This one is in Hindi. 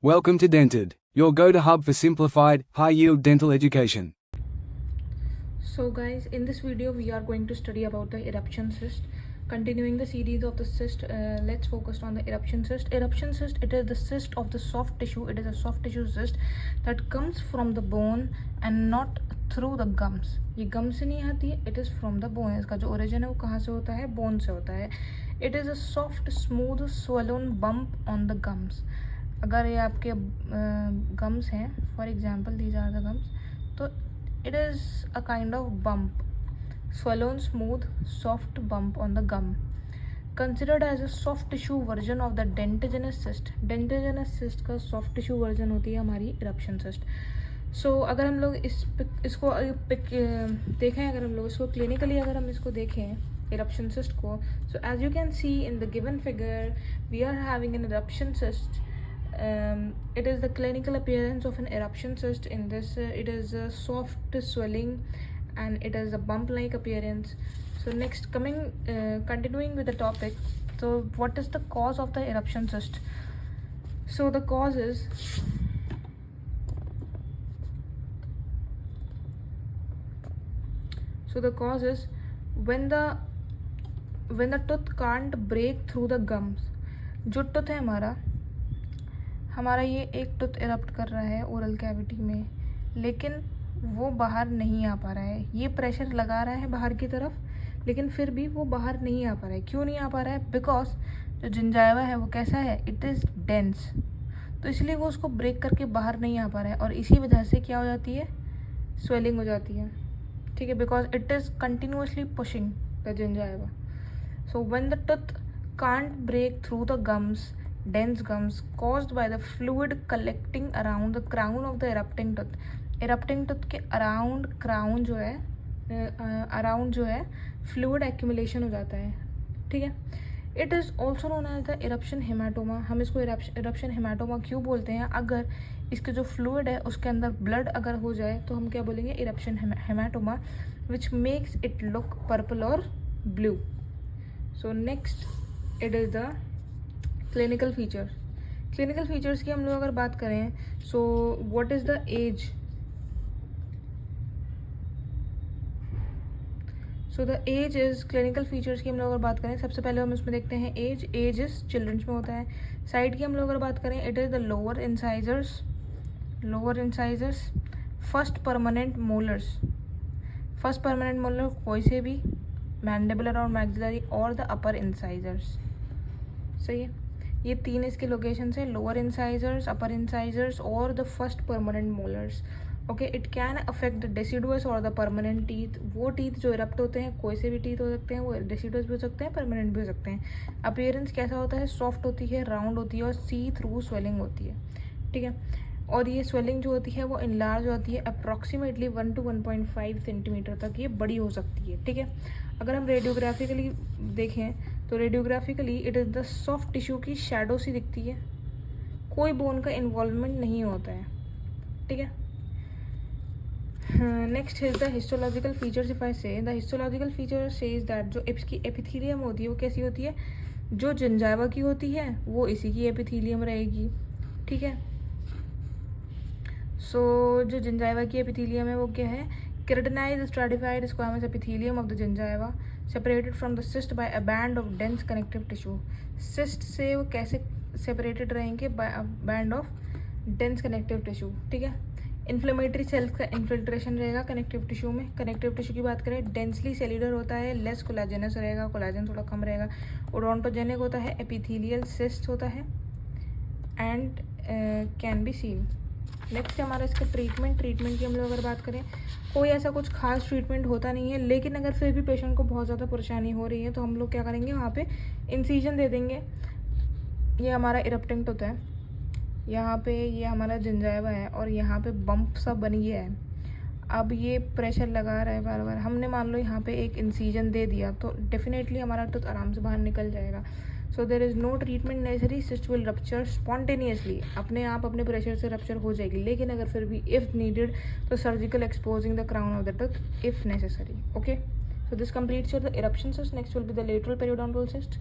Welcome to Dented, your go-to hub for simplified, high-yield dental education. So guys, in this video we are going to study about the eruption cyst. Continuing the series of the cyst, let's focus on the eruption cyst. Eruption cyst, it is the cyst of the soft tissue. It is a soft tissue cyst that comes from the bone and not through the gums. ये गम से नहीं आती है, it is from the bone. इसका जो origin है वो कहाँ से होता है? Bone से होता है. It is a soft, smooth, swollen bump on the gums. अगर ये आपके gums हैं, for example these are the gums, तो it is a kind of bump, swollen, smooth, soft bump on the gum, considered as a soft tissue version of the dentagenous cyst. Dentagenous cyst का soft tissue version होती है हमारी eruption cyst. So अगर हम लोग इसको देखें, अगर हम लोग इसको clinically अगर हम इसको देखें eruption cyst को, so as you can see in the given figure, we are having an eruption cyst. It is the clinical appearance of an eruption cyst. In this, it is a soft swelling and it is a bump-like appearance. So next, continuing with the topic. So what is the cause of the eruption cyst? So the cause is when the tooth can't break through the gums. जो tooth है हमारा ये एक टूथ इरप्ट कर रहा है ओरल कैविटी में, लेकिन वो बाहर नहीं आ पा रहा है. ये प्रेशर लगा रहा है बाहर की तरफ, लेकिन फिर भी वो बाहर नहीं आ पा रहा है. क्यों नहीं आ पा रहा है? बिकॉज जो जिंजाइवा है वो कैसा है? It is dense. तो इसलिए वो उसको ब्रेक करके बाहर नहीं आ पा रहा है, और इसी वजह से क्या हो जाती है? स्वेलिंग हो जाती है. ठीक है, because it is continuously pushing the gingiva. So when the tooth can't break through the gums, dense gums caused by the fluid collecting around the crown of the erupting tooth. erupting tooth के around crown जो है fluid accumulation हो जाता है. ठीक है. It is also known as the eruption hematoma. हम इसको eruption hematoma क्यों बोलते हैं? अगर इसके जो fluid है उसके अंदर blood अगर हो जाए तो हम क्या बोलेंगे? eruption hematoma, which makes it look purple or blue. So next, it is the clinical features की हम लोग अगर बात करें, so what is the age? So the age is clinical features की हम लोग अगर बात करें, सबसे पहले हम उसमें देखते हैं एज इज़ चिल्ड्रंस में होता है. साइड की हम लोग अगर बात करें, it is the lower incisors, first permanent molar कोई से भी, मैंडिबुलर और मैक्सिलरी और द अपर इंसाइजर्स. सही है. ये तीन इसके लोकेशन है, लोअर इंसाइजर्स, अपर इंसाइजर्स और the first permanent molars. Okay, it can affect the deciduous और द परमानेंट टीथ. वो टीथ जो इरप्ट होते हैं, कोई से भी टीथ हो सकते हैं, वो डेसिडुअस भी हो सकते हैं, परमानेंट भी हो सकते हैं. अपीयरेंस कैसा होता है? सॉफ्ट होती है, राउंड होती है और सी थ्रू स्वेलिंग होती है. ठीक है. और ये स्वेलिंग जो होती है वो इनलार्ज होती है, अप्रॉक्सीमेटली 1 to 1.5 सेंटीमीटर तक ये बड़ी हो सकती है. ठीक है. अगर हम रेडियोग्राफिकली देखें तो radiographically it is the soft tissue की शैडो सी दिखती है, कोई बोन का इन्वॉल्वमेंट नहीं होता है. ठीक है. Next is the histological features. If I say the histological feature says that जो इसकी एपिथीलियम होती है वो कैसी होती है? जो जिंजाइवा की होती है वो इसी की एपिथीलियम रहेगी. ठीक है. सो जो जिंजाइवा की एपिथीलियम है वो क्या है? Keratinised stratified squamous epithelium of the gingiva separated from the cyst by a band of dense connective tissue. cyst से वो कैसे separated रहेंगे? by a band of dense connective tissue. ठीक है. इन्फ्लेमेटरी सेल्स का इन्फिल्ट्रेशन रहेगा कनेक्टिव टिश्यू में. कनेक्टिव टिश्यू की बात करें, डेंसली सेल्यूलर होता है, लेस कोलाजेनस रहेगा, कोलाजन थोड़ा कम रहेगा. ओडोंटोजेनिक होता है, एपिथेलियल सिस्ट होता है and can be seen. Next हमारा इसका ट्रीटमेंट की हम लोग अगर बात करें, कोई ऐसा कुछ खास ट्रीटमेंट होता नहीं है, लेकिन अगर फिर भी पेशेंट को बहुत ज़्यादा परेशानी हो रही है तो हम लोग क्या करेंगे? वहाँ पे इंसीजन दे देंगे. ये हमारा इरप्टिंग टूथ है, यहाँ पे ये हमारा जिंजाइवा है और यहाँ पे बम्प सा बन गया है. अब ये प्रेशर लगा रहा है बार बार. हमने मान लो यहाँ पे एक इंसीजन दे दिया तो डेफिनेटली हमारा टूथ आराम से बाहर निकल जाएगा. So there is no treatment necessary. Cyst will rupture spontaneously, अपने आप अपने प्रेशर से रप्चर हो जाएगी. लेकिन अगर फिर भी इफ़ नीडेड तो surgical exposing the crown of the tooth if necessary. Okay, so this completes your the eruption cyst. Next will be the lateral periodontal cyst.